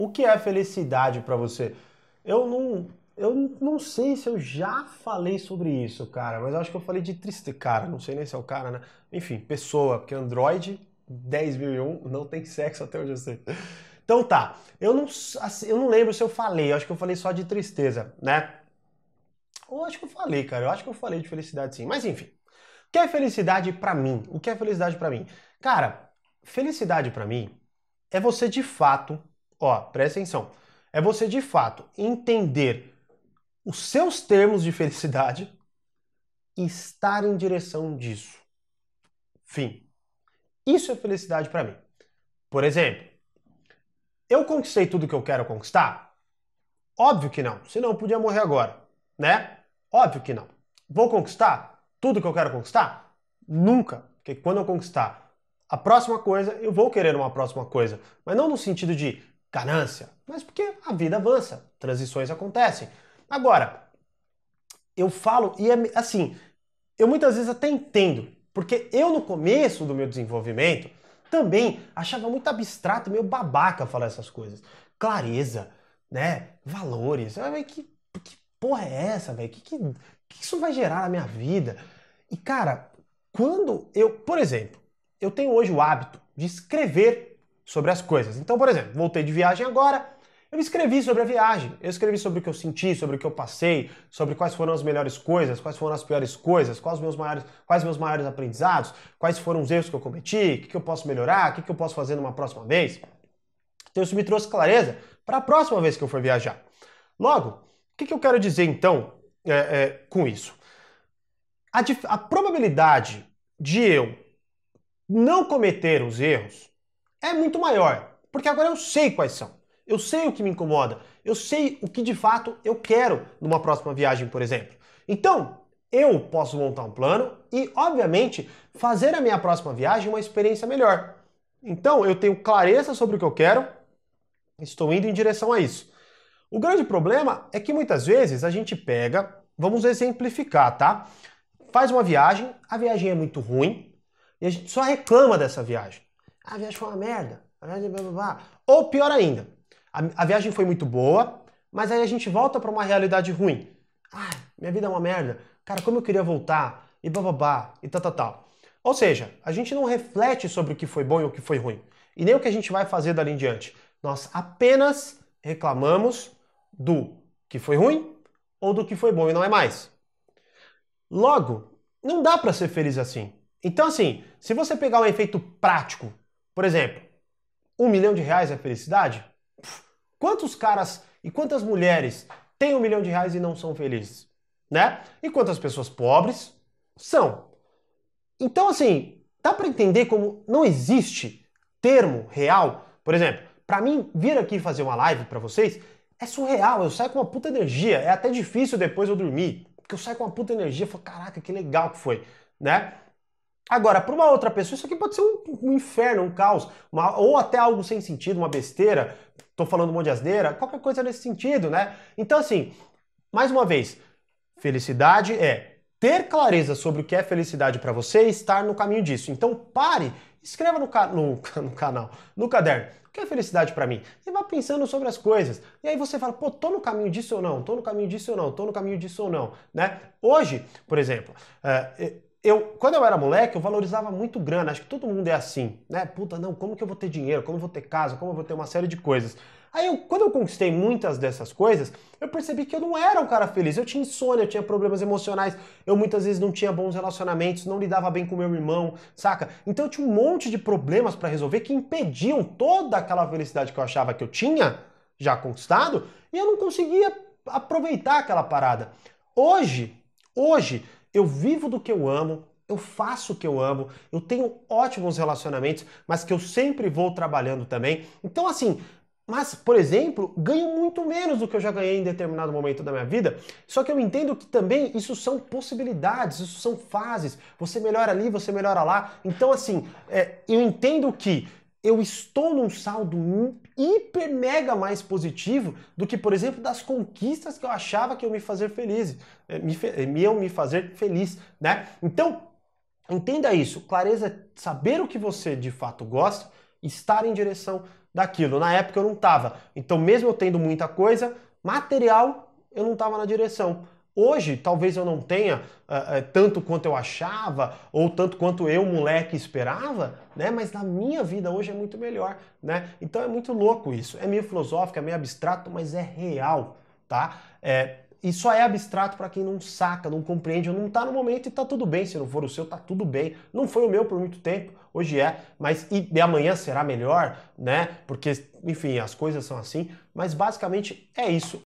O que é felicidade para você? Eu não, eu não sei se eu já falei sobre isso, cara, mas eu acho que eu falei de triste, cara, não sei nem se é o cara, né? Enfim, pessoa, porque Android 10.001 não tem sexo até onde eu sei. Então tá, eu não lembro se eu falei, eu acho que eu falei só de tristeza, né? Ou acho que eu falei, cara, eu acho que eu falei de felicidade sim, mas enfim. O que é felicidade pra mim? O que é felicidade pra mim? Cara, felicidade pra mim é você de fato, ó, presta atenção, é você de fato entender os seus termos de felicidade e estar em direção disso. Fim. Isso é felicidade pra mim. Por exemplo, eu conquistei tudo que eu quero conquistar? Óbvio que não, senão eu podia morrer agora, né? Óbvio que não. Vou conquistar tudo que eu quero conquistar? Nunca, porque quando eu conquistar a próxima coisa, eu vou querer uma próxima coisa, mas não no sentido de ganância, mas porque a vida avança, transições acontecem. Agora, eu falo, e é assim, eu muitas vezes até entendo, porque eu no começo do meu desenvolvimento também achava muito abstrato, meio babaca falar essas coisas. Clareza, né? Valores. Que porra é essa, velho? Que isso vai gerar na minha vida? E cara, quando eu, por exemplo, eu tenho hoje o hábito de escrever sobre as coisas. Então, por exemplo, voltei de viagem agora, eu escrevi sobre a viagem, eu escrevi sobre o que eu senti, sobre o que eu passei, sobre quais foram as melhores coisas, quais foram as piores coisas, quais meus maiores aprendizados, quais foram os erros que eu cometi, o que eu posso melhorar, o que eu posso fazer numa próxima vez. Então isso me trouxe clareza para a próxima vez que eu for viajar. Logo, o que eu quero dizer então com isso? A probabilidade de eu não cometer os erros é muito maior, porque agora eu sei quais são. Eu sei o que me incomoda, eu sei o que de fato eu quero numa próxima viagem, por exemplo. Então, eu posso montar um plano e, obviamente, fazer a minha próxima viagem uma experiência melhor. Então, eu tenho clareza sobre o que eu quero, estou indo em direção a isso. O grande problema é que muitas vezes a gente pega, vamos exemplificar, tá? Faz uma viagem, a viagem é muito ruim e a gente só reclama dessa viagem. A viagem foi uma merda, a viagem blá blá blá. Ou pior ainda, a viagem foi muito boa, mas aí a gente volta para uma realidade ruim. Ah, minha vida é uma merda. Cara, como eu queria voltar e bababá e tal, tal, tal. Ou seja, a gente não reflete sobre o que foi bom e o que foi ruim. E nem o que a gente vai fazer dali em diante. Nós apenas reclamamos do que foi ruim ou do que foi bom e não é mais. Logo, não dá para ser feliz assim. Então, assim, se você pegar um efeito prático, por exemplo, R$ 1 milhão é felicidade? Quantos caras e quantas mulheres têm R$ 1 milhão e não são felizes? Né? E quantas pessoas pobres são? Então, assim, dá para entender como não existe termo real. Por exemplo, para mim, vir aqui fazer uma live para vocês é surreal. Eu saio com uma puta energia. É até difícil depois eu dormir. Porque eu saio com uma puta energia e falo, caraca, que legal que foi, né? Agora, para uma outra pessoa, isso aqui pode ser um inferno, um caos, ou até algo sem sentido, uma besteira. Tô falando um monte de asneira, qualquer coisa nesse sentido, né? Então, assim, mais uma vez, felicidade é ter clareza sobre o que é felicidade para você e estar no caminho disso. Então pare, escreva no canal, no caderno, o que é felicidade para mim? E vá pensando sobre as coisas. E aí você fala, pô, tô no caminho disso ou não? Tô no caminho disso ou não? Tô no caminho disso ou não? Né? Hoje, por exemplo, quando eu era moleque, eu valorizava muito grana. Acho que todo mundo é assim, né? Puta, não, como que eu vou ter dinheiro? Como eu vou ter casa? Como eu vou ter uma série de coisas? Quando eu conquistei muitas dessas coisas, eu percebi que eu não era um cara feliz. Eu tinha insônia, eu tinha problemas emocionais, eu muitas vezes não tinha bons relacionamentos, não lidava bem com meu irmão, saca? Então eu tinha um monte de problemas para resolver que impediam toda aquela felicidade que eu achava que eu tinha já conquistado e eu não conseguia aproveitar aquela parada. Hoje, eu vivo do que eu amo, eu faço o que eu amo, eu tenho ótimos relacionamentos, mas que eu sempre vou trabalhando também. Então, assim, mas, por exemplo, ganho muito menos do que eu já ganhei em determinado momento da minha vida. Só que eu entendo que também isso são possibilidades, isso são fases. Você melhora ali, você melhora lá. Então, assim, eu entendo que eu estou num saldo hiper mega mais positivo do que, por exemplo, das conquistas que eu achava que iam me fazer feliz, iam me fazer feliz, né? Então, entenda isso. Clareza é saber o que você de fato gosta, estar em direção daquilo. Na época eu não estava. Então, mesmo eu tendo muita coisa, material, eu não estava na direção. Hoje, talvez eu não tenha tanto quanto eu achava, ou tanto quanto eu, moleque, esperava, né? Mas na minha vida hoje é muito melhor, né? Então é muito louco isso. É meio filosófico, é meio abstrato, mas é real, tá? E só é abstrato para quem não saca, não compreende, ou não tá no momento e tá tudo bem. Se não for o seu, tá tudo bem. Não foi o meu por muito tempo, hoje é, mas e amanhã será melhor, né? Porque, enfim, as coisas são assim. Mas basicamente é isso.